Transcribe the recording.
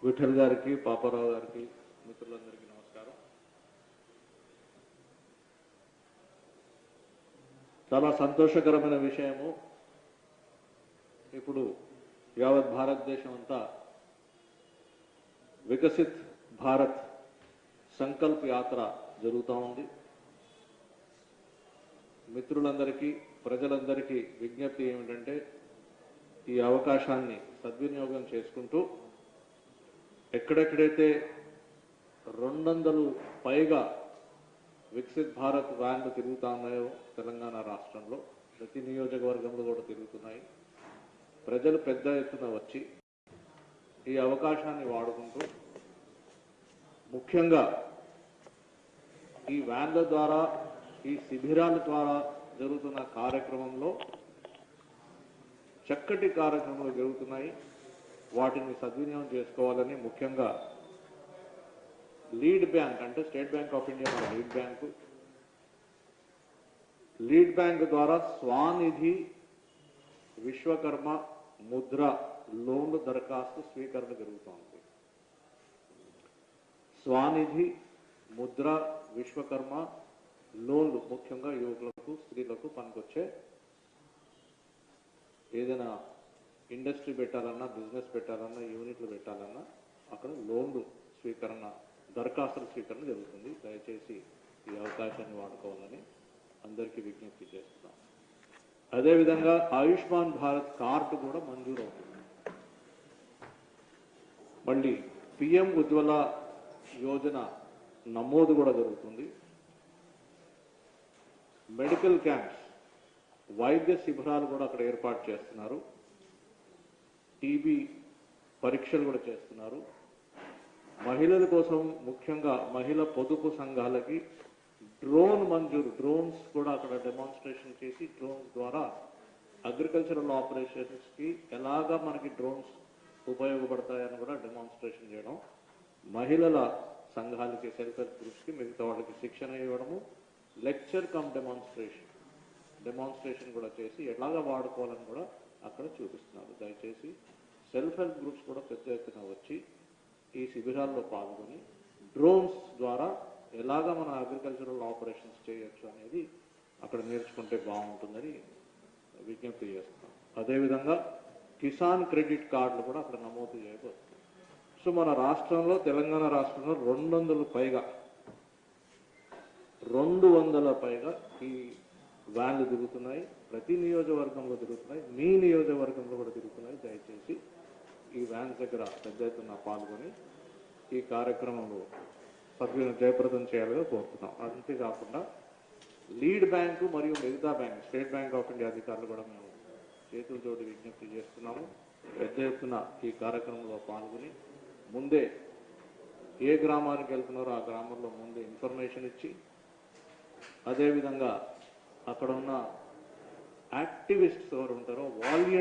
విఠల్ గారికి, పాపారావు గారికి, మిత్రులందరికీ నమస్కారం. చాలా సంతోషకరమైన విషయము. ఇప్పుడు యావత్ భారతదేశం అంతా వికసిత్ భారత్ సంకల్ప్ యాత్ర జరుగుతూ ఉంది. మిత్రులందరికీ, ప్రజలందరికీ విజ్ఞప్తి ఏమిటంటే, ఈ అవకాశాన్ని సద్వినియోగం చేసుకుంటూ ఎక్కడెక్కడైతే 200 పైగా వికసిత్ భారత్ వ్యాన్లు తిరుగుతా ఉన్నాయో తెలంగాణ రాష్ట్రంలో ప్రతి నియోజకవర్గంలో కూడా తిరుగుతున్నాయి. ప్రజలు పెద్ద ఎత్తున వచ్చి ఈ అవకాశాన్ని వాడుకుంటూ ముఖ్యంగా ఈ వ్యాన్ల ద్వారా, ఈ శిబిరాల ద్వారా జరుగుతున్న కార్యక్రమంలో చక్కటి కార్యక్రమాలు జరుగుతున్నాయి. వాటిని సద్వినియోగం చేసుకోవాలని ముఖ్యంగా లీడ్ బ్యాంక్ అంటే స్టేట్ బ్యాంక్ ఆఫ్ ఇండియా మన లీడ్ బ్యాంక్ ద్వారా స్వానిధి విశ్వకర్మ ముద్ర లోన్లు దరఖాస్తు స్వీకరణ జరుగుతోంది. స్వానిధి ముద్ర విశ్వకర్మ లోన్లు ముఖ్యంగా యువకులకు, స్త్రీలకు పనికొచ్చే ఏదైనా ఇండస్ట్రీ పెట్టాలన్నా, బిజినెస్ పెట్టాలన్నా, యూనిట్లు పెట్టాలన్నా అక్కడ లోన్లు స్వీకరణ, దరఖాస్తుల స్వీకరణ జరుగుతుంది. దయచేసి ఈ అవకాశాన్ని వాడుకోవాలని అందరికీ విజ్ఞప్తి చేస్తున్నాం. అదేవిధంగా ఆయుష్మాన్ భారత్ కార్డు కూడా మంజూరు అవుతుంది. మళ్ళీ పిఎం ఉజ్వల యోజన నమోదు కూడా జరుగుతుంది. మెడికల్ క్యాంప్స్, వైద్య శిబిరాలు కూడా అక్కడ ఏర్పాటు చేస్తున్నారు. టీబీ పరీక్షలు కూడా చేస్తున్నారు. మహిళల కోసం ముఖ్యంగా మహిళా పొదుపు సంఘాలకి డ్రోన్ మంజూరు, డ్రోన్స్ కూడా అక్కడ డెమాన్స్ట్రేషన్ చేసి డ్రోన్స్ ద్వారా అగ్రికల్చరల్ ఆపరేషన్స్కి ఎలాగా మనకి డ్రోన్స్ ఉపయోగపడతాయని కూడా డెమాన్స్ట్రేషన్ చేయడం, మహిళల సంఘాలకి, సెల్ఫ్ హెల్ప్ గ్రూప్స్కి, మిగతా వాళ్ళకి శిక్షణ ఇవ్వడము, లెక్చర్ కమ్ డెమాన్స్ట్రేషన్ కూడా చేసి ఎలాగా వాడుకోవాలని కూడా అక్కడ చూపిస్తున్నారు. దయచేసి సెల్ఫ్ హెల్ప్ గ్రూప్స్ కూడా పెద్ద ఎత్తున వచ్చి ఈ శిబిరాల్లో పాల్గొని డ్రోన్స్ ద్వారా ఎలాగా మన అగ్రికల్చరల్ ఆపరేషన్స్ చేయొచ్చు అనేది అక్కడ నేర్చుకుంటే బాగుంటుందని విజ్ఞప్తి చేస్తున్నాం. అదేవిధంగా కిసాన్ క్రెడిట్ కార్డులు కూడా అక్కడ నమోదు చేయబోతుంది. సో మన రాష్ట్రంలో, తెలంగాణ రాష్ట్రంలో 200 పైగా ఈ వ్యాన్లు తిరుగుతున్నాయి. ప్రతి నియోజకవర్గంలో తిరుగుతున్నాయి. మీ నియోజకవర్గంలో కూడా తిరుగుతున్నాయి. దయచేసి ఈ వ్యాన్స్ దగ్గర పెద్ద ఎత్తున పాల్గొని ఈ కార్యక్రమంలో జయప్రదం చేయాలని కోరుతున్నాం. అంతేకాకుండా లీడ్ బ్యాంకు మరియు మిగతా bank, state bank of India అధికారులు కూడా మేము చేతులతోటి విజ్ఞప్తి చేస్తున్నాము. పెద్ద ఎత్తున ఈ కార్యక్రమంలో పాల్గొని ముందే ఏ గ్రామానికి వెళ్తున్నారో ఆ గ్రామంలో ముందే ఇన్ఫర్మేషన్ ఇచ్చి, అదేవిధంగా అక్కడ ఉన్న యాక్టివిస్ట్స్ ఎవరు ఉంటారో